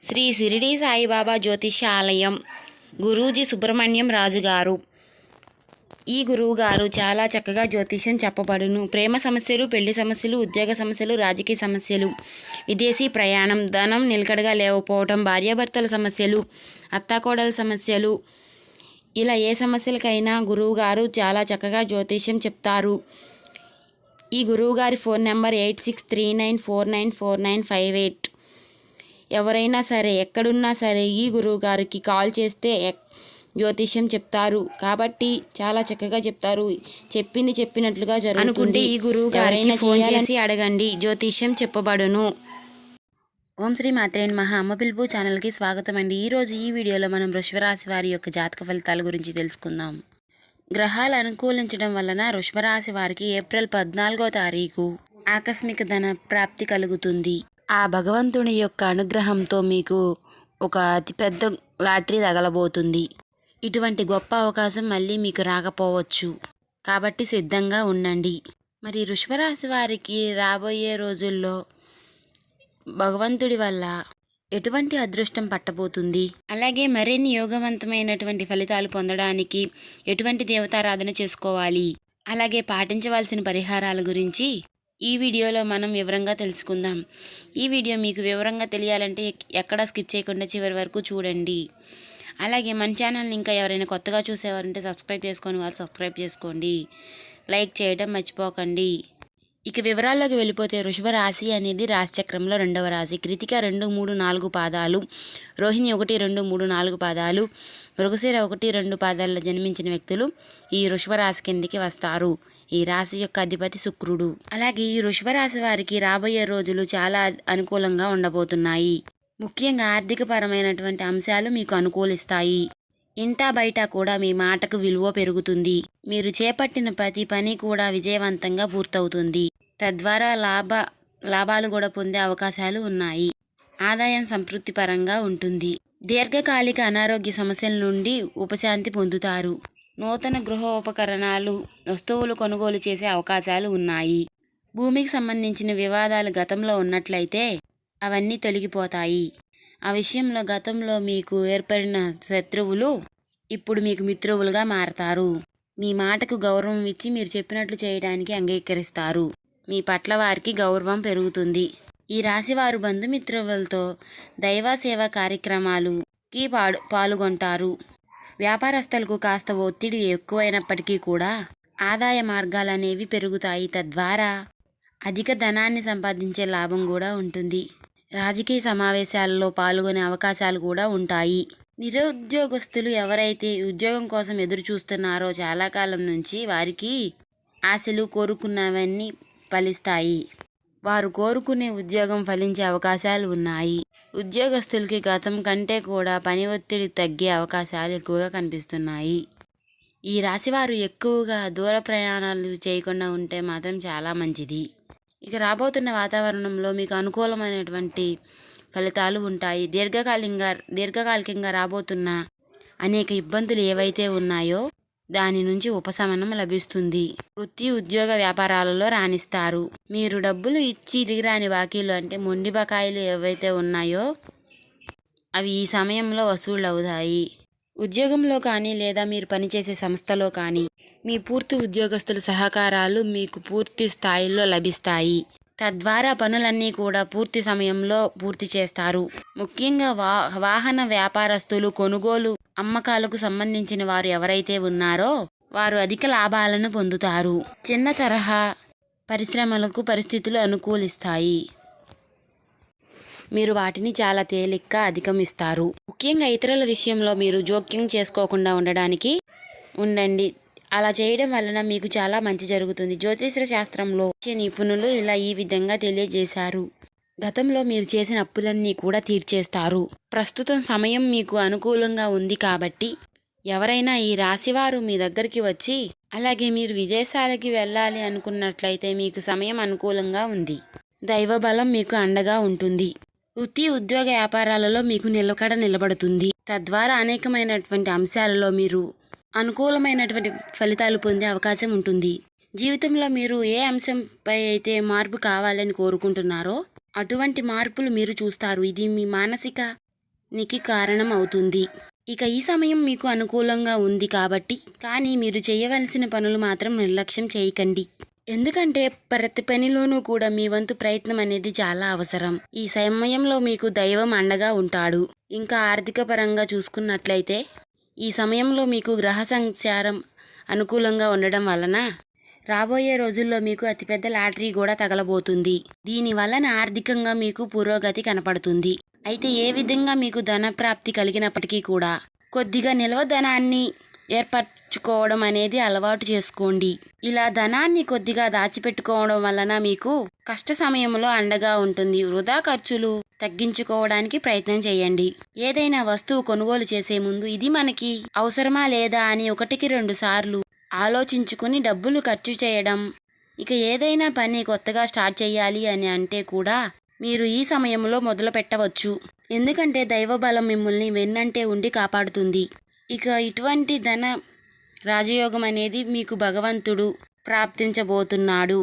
శ్రీ షిరిడి సాయిబాబా జ్యోతిష్య ఆలయం గురూజీ సుబ్రహ్మణ్యం రాజు గారు. ఈ గురువు గారు చాలా చక్కగా జ్యోతిష్యం చెప్పబడును. ప్రేమ సమస్యలు, పెళ్లి సమస్యలు, ఉద్యోగ సమస్యలు, రాజకీయ సమస్యలు, విదేశీ ప్రయాణం, ధనం నిలకడగా లేకపోవటం, భార్యాభర్తల సమస్యలు, అత్తాకోడల సమస్యలు, ఇలా ఏ సమస్యలకైనా గురువు గారు చాలా చక్కగా జ్యోతిష్యం చెప్తారు. ఈ గురువుగారి ఫోన్ నెంబర్ 8639494958. ఎవరైనా సరే ఎక్కడున్నా సరే ఈ గురువు గారికి కాల్ చేస్తే జ్యోతిష్యం చెప్తారు. కాబట్టి చాలా చక్కగా చెప్తారు. చెప్పింది చెప్పినట్లుగా జరుగుతుంది. అనుకుంటే ఈ గురువు గారైనా ఫోన్ చేసి అడగండి, జ్యోతిష్యం చెప్పబడును. ఓం శ్రీ మాత్రే నమః. అమ్మ పిలుపు ఛానల్కి స్వాగతం అండి. ఈరోజు ఈ వీడియోలో మనం వృషభరాశి వారి యొక్క జాతక ఫలితాల గురించి తెలుసుకుందాం. గ్రహాలు అనుకూలించడం వలన వృషభరాశి వారికి ఏప్రిల్ 14వ తారీఖు ఆకస్మిక ధన ప్రాప్తి కలుగుతుంది. ఆ భగవంతుని యొక్క అనుగ్రహంతో మీకు ఒక అతిపెద్ద లాటరీ తగలబోతుంది. ఇటువంటి గొప్ప అవకాశం మళ్ళీ మీకు రాకపోవచ్చు. కాబట్టి సిద్ధంగా ఉండండి. మరి వృషభరాశి వారికి రాబోయే రోజుల్లో భగవంతుడి వల్ల ఎటువంటి అదృష్టం పట్టబోతుంది, అలాగే మరిన్ని యోగవంతమైనటువంటి ఫలితాలు పొందడానికి ఎటువంటి దేవతారాధన చేసుకోవాలి, అలాగే పాటించవలసిన పరిహారాల గురించి ఈ వీడియోలో మనం వివరంగా తెలుసుకుందాం. ఈ వీడియో మీకు వివరంగా తెలియాలంటే ఎక్కడా స్కిప్ చేయకుండా చివరి వరకు చూడండి. అలాగే మన ఛానల్ని ఇంకా ఎవరైనా కొత్తగా చూసేవారంటే సబ్స్క్రైబ్ చేసుకొని వాళ్ళు సబ్స్క్రైబ్ చేసుకోండి. లైక్ చేయడం మర్చిపోకండి. ఇక వివరాల్లోకి వెళ్ళిపోతే వృషభ రాశి అనేది రాశిచక్రంలో 2వ రాశి. కృతిక 2, 3, 4 పాదాలు, రోహిణి 1, 2, 3, 4 పాదాలు, మృగశిర 1, 2 పాదాల్లో జన్మించిన వ్యక్తులు ఈ వృషభ రాశి కిందికి వస్తారు. ఈ రాశి యొక్క అధిపతి శుక్రుడు. అలాగే ఈ వృషభ రాశి వారికి రాబోయే రోజులు చాలా అనుకూలంగా ఉండబోతున్నాయి. ముఖ్యంగా ఆర్థిక పరమైనటువంటి అంశాలు మీకు అనుకూలిస్తాయి. ఇంటా బయట కూడా మీ మాటకు విలువ పెరుగుతుంది. మీరు చేపట్టిన ప్రతి పని కూడా విజయవంతంగా పూర్తవుతుంది. తద్వారా లాభాలు కూడా పొందే అవకాశాలు ఉన్నాయి. ఆదాయం సంతృప్తిపరంగా ఉంటుంది. దీర్ఘకాలిక అనారోగ్య సమస్యల నుండి ఉపశాంతి పొందుతారు. నూతన గృహ ఉపకరణాలు, వస్తువులు కొనుగోలు చేసే అవకాశాలు ఉన్నాయి. భూమికి సంబంధించిన వివాదాలు గతంలో ఉన్నట్లయితే అవన్నీ తొలగిపోతాయి. ఆ విషయంలో గతంలో మీకు ఏర్పడిన శత్రువులు ఇప్పుడు మీకు మిత్రువులుగా మారతారు. మీ మాటకు గౌరవం ఇచ్చి మీరు చెప్పినట్లు చేయడానికి అంగీకరిస్తారు. మీ పట్ల వారికి గౌరవం పెరుగుతుంది. ఈ రాశివారు బంధుమిత్రులతో దైవ సేవా కార్యక్రమాలుకి పాల్గొంటారు. వ్యాపారస్తులకు కాస్త ఒత్తిడి ఎక్కువైనప్పటికీ కూడా ఆదాయ మార్గాలు అనేవి పెరుగుతాయి. తద్వారా అధిక ధనాన్ని సంపాదించే లాభం కూడా ఉంటుంది. రాజకీయ సమావేశాలలో పాల్గొనే అవకాశాలు కూడా ఉంటాయి. నిరుద్యోగస్తులు ఎవరైతే ఉద్యోగం కోసం ఎదురు చూస్తున్నారో చాలా కాలం నుంచి వారికి ఆశలు కోరుకున్నవన్నీ ఫలిస్తాయి. వారు కోరుకునే ఉద్యోగం ఫలించే అవకాశాలు ఉన్నాయి. ఉద్యోగస్తులకి గతం కంటే కూడా పని ఒత్తిడి తగ్గే అవకాశాలు ఎక్కువగా కనిపిస్తున్నాయి. ఈ రాశివారు ఎక్కువగా దూర ప్రయాణాలు చేయకుండా ఉంటే మాత్రం చాలా మంచిది. ఇక రాబోతున్న వాతావరణంలో మీకు అనుకూలమైనటువంటి ఫలితాలు ఉంటాయి. దీర్ఘకాలికంగా రాబోతున్న అనేక ఇబ్బందులు ఏవైతే ఉన్నాయో దాని నుంచి ఉపశమనం లభిస్తుంది. వృత్తి, ఉద్యోగ, వ్యాపారాలలో రాణిస్తారు. మీరు డబ్బులు ఇచ్చి తిరిగి రాని బాకీలు అంటే మొండి బకాయిలు ఏవైతే ఉన్నాయో అవి ఈ సమయంలో వసూళ్ళు అవుతాయి. ఉద్యోగంలో కానీ లేదా మీరు పనిచేసే సంస్థలో కానీ మీ పూర్తి ఉద్యోగస్తుల సహకారాలు మీకు పూర్తి స్థాయిలో లభిస్తాయి. తద్వారా పనులన్నీ కూడా పూర్తి సమయంలో పూర్తి చేస్తారు. ముఖ్యంగా వాహన వ్యాపారస్తులు, కొనుగోలు, అమ్మకాలకు సంబంధించిన వారు ఎవరైతే ఉన్నారో వారు అధిక లాభాలను పొందుతారు. చిన్న తరహా పరిశ్రమలకు పరిస్థితులు అనుకూలిస్తాయి. మీరు వాటిని చాలా తేలిగ్గా అధిగమిస్తారు. ముఖ్యంగా ఇతరుల విషయంలో మీరు జోక్యం చేసుకోకుండా ఉండండి. అలా చేయడం వలన మీకు చాలా మంచి జరుగుతుంది. జ్యోతిష శాస్త్రంలో నిపుణులు ఈ విధంగా తెలియజేశారు. గతంలో మీరు చేసిన అప్పులన్నీ కూడా తీర్చేస్తారు. ప్రస్తుతం సమయం మీకు అనుకూలంగా ఉంది కాబట్టి ఎవరైనా ఈ రాశివారు మీ దగ్గరికి వచ్చి అలాగే మీరు విదేశాలకి వెళ్ళాలి అనుకున్నట్లయితే మీకు సమయం అనుకూలంగా ఉంది. దైవ బలం మీకు అండగా ఉంటుంది. వృత్తి, ఉద్యోగ, వ్యాపారాలలో మీకు నిలబడుతుంది. తద్వారా అనేకమైనటువంటి అంశాలలో మీరు అనుకూలమైనటువంటి ఫలితాలు పొందే అవకాశం ఉంటుంది. జీవితంలో మీరు ఏ అంశంపై అయితే మార్పు కావాలని కోరుకుంటున్నారో అటువంటి మార్పులు మీరు చూస్తారు. ఇది మీ మానసిక నికి కారణం అవుతుంది. ఇక ఈ సమయం మీకు అనుకూలంగా ఉంది కాబట్టి, కానీ మీరు చేయవలసిన పనులు మాత్రం నిర్లక్ష్యం చేయకండి. ఎందుకంటే ప్రతి పనిలోనూ కూడా మీ వంతు ప్రయత్నం అనేది చాలా అవసరం. ఈ సమయంలో మీకు దైవం అండగా ఉంటాడు. ఇంకా ఆర్థిక పరంగా చూసుకున్నట్లయితే ఈ సమయంలో మీకు గ్రహ సంచారం అనుకూలంగా ఉండడం వలన రాబోయే రోజుల్లో మీకు అతిపెద్ద లాటరీ కూడా తగలబోతుంది. దీని వలన ఆర్థికంగా మీకు పురోగతి కనపడుతుంది. అయితే ఏ విధంగా మీకు ధన ప్రాప్తి కలిగినప్పటికీ కూడా కొద్దిగా నిల్వ ధనాన్ని ఏర్పరచుకోవడం అనేది అలవాటు చేసుకోండి. ఇలా ధనాన్ని కొద్దిగా దాచిపెట్టుకోవడం వలన మీకు కష్ట సమయంలో అండగా ఉంటుంది. వృధా ఖర్చులు తగ్గించుకోవడానికి ప్రయత్నం చేయండి. ఏదైనా వస్తువు కొనుగోలు చేసే ముందు ఇది మనకి అవసరమా లేదా అని 1-2 సార్లు ఆలోచించుకుని డబ్బులు ఖర్చు చేయడం. ఇక ఏదైనా పని కొత్తగా స్టార్ట్ చేయాలి అని అంటే కూడా మీరు ఈ సమయంలో మొదలు పెట్టవచ్చు. ఎందుకంటే దైవబలం మిమ్మల్ని వెన్నంటే ఉండి కాపాడుతుంది. ఇక ఇటువంటి ధన రాజయోగం అనేది మీకు భగవంతుడు ప్రాప్తించబోతున్నాడు.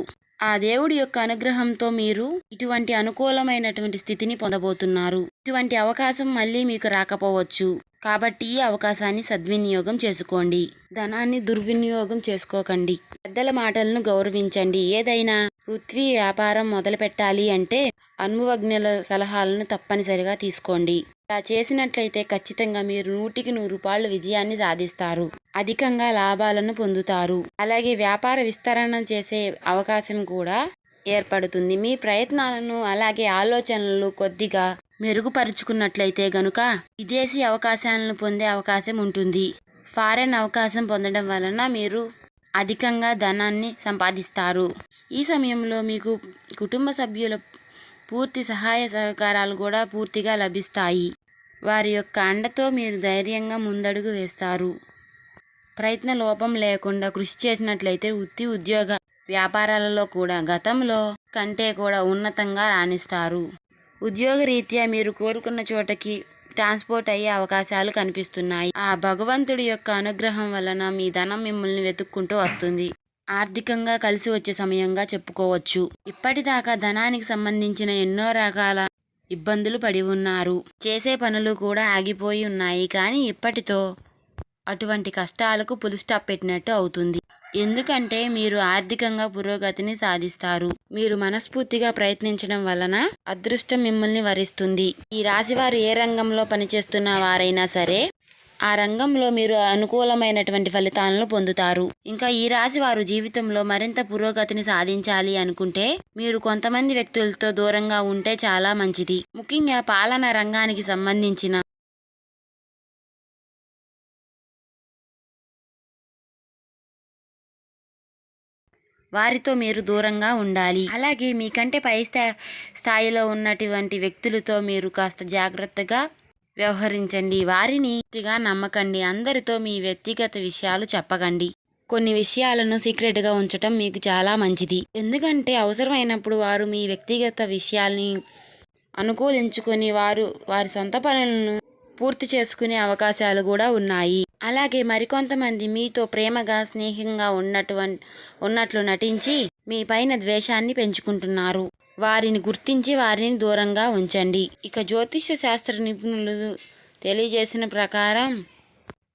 ఆ దేవుడి యొక్క అనుగ్రహంతో మీరు ఇటువంటి అనుకూలమైనటువంటి స్థితిని పొందబోతున్నారు. ఇటువంటి అవకాశం మళ్ళీ మీకు రాకపోవచ్చు. కాబట్టి ఈ అవకాశాన్ని సద్వినియోగం చేసుకోండి. ధనాన్ని దుర్వినియోగం చేసుకోకండి. పెద్దల మాటలను గౌరవించండి. ఏదైనా వృత్తి వ్యాపారం మొదలు పెట్టాలి అంటే అనుభవజ్ఞుల సలహాలను తప్పనిసరిగా తీసుకోండి. అలా చేసినట్లయితే ఖచ్చితంగా మీరు 100% విజయాన్ని సాధిస్తారు. అధికంగా లాభాలను పొందుతారు. అలాగే వ్యాపార విస్తరణ చేసే అవకాశం కూడా ఏర్పడుతుంది. మీ ప్రయత్నాలను అలాగే ఆలోచనలు కొద్దిగా మెరుగుపరుచుకున్నట్లయితే గనుక విదేశీ అవకాశాలను పొందే అవకాశం ఉంటుంది. ఫారెన్ అవకాశం పొందడం వలన మీరు అధికంగా ధనాన్ని సంపాదిస్తారు. ఈ సమయంలో మీకు కుటుంబ సభ్యుల పూర్తి సహాయ సహకారాలు కూడా పూర్తిగా లభిస్తాయి. వారి యొక్క అండతో మీరు ధైర్యంగా ముందడుగు వేస్తారు. ప్రయత్న లోపం లేకుండా కృషి చేసినట్లయితే వృత్తి ఉద్యోగ వ్యాపారాలలో కూడా గతంలో కంటే కూడా ఉన్నతంగా రాణిస్తారు. ఉద్యోగరీత్యా మీరు కోరుకున్న చోటకి ట్రాన్స్పోర్ట్ అయ్యే అవకాశాలు కనిపిస్తున్నాయి. ఆ భగవంతుడి యొక్క అనుగ్రహం వలన మీ ధనం మిమ్మల్ని వెతుక్కుంటూ వస్తుంది. ఆర్థికంగా కలిసి వచ్చే సమయంగా చెప్పుకోవచ్చు. ఇప్పటిదాకా ధనానికి సంబంధించిన ఎన్నో రకాల ఇబ్బందులు పడి ఉన్నారు. చేసే పనులు కూడా ఆగిపోయి ఉన్నాయి. కానీ ఇప్పటితో అటువంటి కష్టాలకు పులి స్టాప్ పెట్టినట్టు అవుతుంది. ఎందుకంటే మీరు ఆర్థికంగా పురోగతిని సాధిస్తారు. మీరు మనస్ఫూర్తిగా ప్రయత్నించడం వలన అదృష్టం మిమ్మల్ని వరిస్తుంది. ఈ రాశివారు ఏ రంగంలో పనిచేస్తున్న వారైనా సరే ఆ రంగంలో మీరు అనుకూలమైనటువంటి ఫలితాలను పొందుతారు. ఇంకా ఈ రాశి వారు జీవితంలో మరింత పురోగతిని సాధించాలి అనుకుంటే మీరు కొంతమంది వ్యక్తులతో దూరంగా ఉంటే చాలా మంచిది. ముఖ్యంగా పాలనా రంగానికి సంబంధించిన వారితో మీరు దూరంగా ఉండాలి. అలాగే మీకంటే పై స్థాయిలో ఉన్నటువంటి వ్యక్తులతో మీరు కాస్త జాగ్రత్తగా వ్యవహరించండి. వారిని పూర్తిగా నమ్మకండి. అందరితో మీ వ్యక్తిగత విషయాలు చెప్పకండి. కొన్ని విషయాలను సీక్రెట్గా ఉంచటం మీకు చాలా మంచిది. ఎందుకంటే అవసరమైనప్పుడు వారు మీ వ్యక్తిగత విషయాల్ని అనుకూలించుకొని వారి సొంత పనులను పూర్తి చేసుకునే అవకాశాలు కూడా ఉన్నాయి. అలాగే మరికొంతమంది మీతో ప్రేమగా స్నేహంగా ఉన్నట్లు నటించి మీ పైన ద్వేషాన్ని పెంచుకుంటున్నారు. వారిని గుర్తించి వారిని దూరంగా ఉంచండి. ఇక జ్యోతిష్య శాస్త్ర నిపుణులు తెలియజేసిన ప్రకారం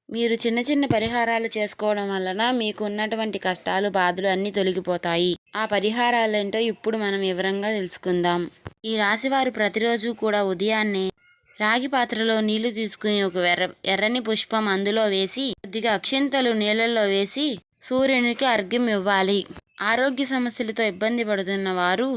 మీరు చిన్న చిన్న పరిహారాలు చేసుకోవడం వలన మీకు ఉన్నటువంటి కష్టాలు బాధలు అన్నీ తొలగిపోతాయి. ఆ పరిహారాలేంటో ఇప్పుడు మనం వివరంగా తెలుసుకుందాం. ఈ రాశివారు ప్రతిరోజు కూడా ఉదయాన్నే రాగి పాత్రలో నీళ్లు తీసుకుని ఒక ఎర్రని పుష్పం అందులో వేసి కొద్దిగా అక్షింతలు నీళ్ళల్లో వేసి సూర్యునికి అర్ఘ్యం ఇవ్వాలి. ఆరోగ్య సమస్యలతో ఇబ్బంది పడుతున్న వారు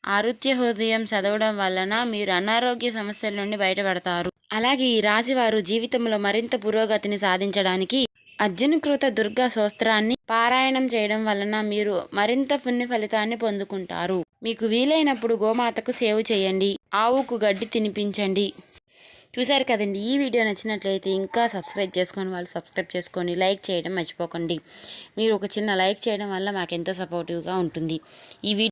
ఆరుత్య హృదయం చదవడం వలన మీరు అనారోగ్య సమస్యల నుండి బయటపడతారు. అలాగే ఈ రాశివారు జీవితంలో మరింత పురోగతిని సాధించడానికి అర్జునకృత దుర్గా స్తోత్రాన్ని పారాయణం చేయడం వలన మీరు మరింత పుణ్య ఫలితాన్ని పొందుకుంటారు. మీకు వీలైనప్పుడు గోమాతకు సేవ చేయండి. ఆవుకు గడ్డి తినిపించండి. చూశారు కదండి. ఈ వీడియో నచ్చినట్లయితే ఇంకా సబ్స్క్రైబ్ చేసుకొని వాళ్ళు సబ్స్క్రైబ్ చేసుకొని లైక్ చేయడం మర్చిపోకండి. మీరు ఒక చిన్న లైక్ చేయడం వల్ల మాకెంతో సపోర్టివ్గా ఉంటుంది. ఈ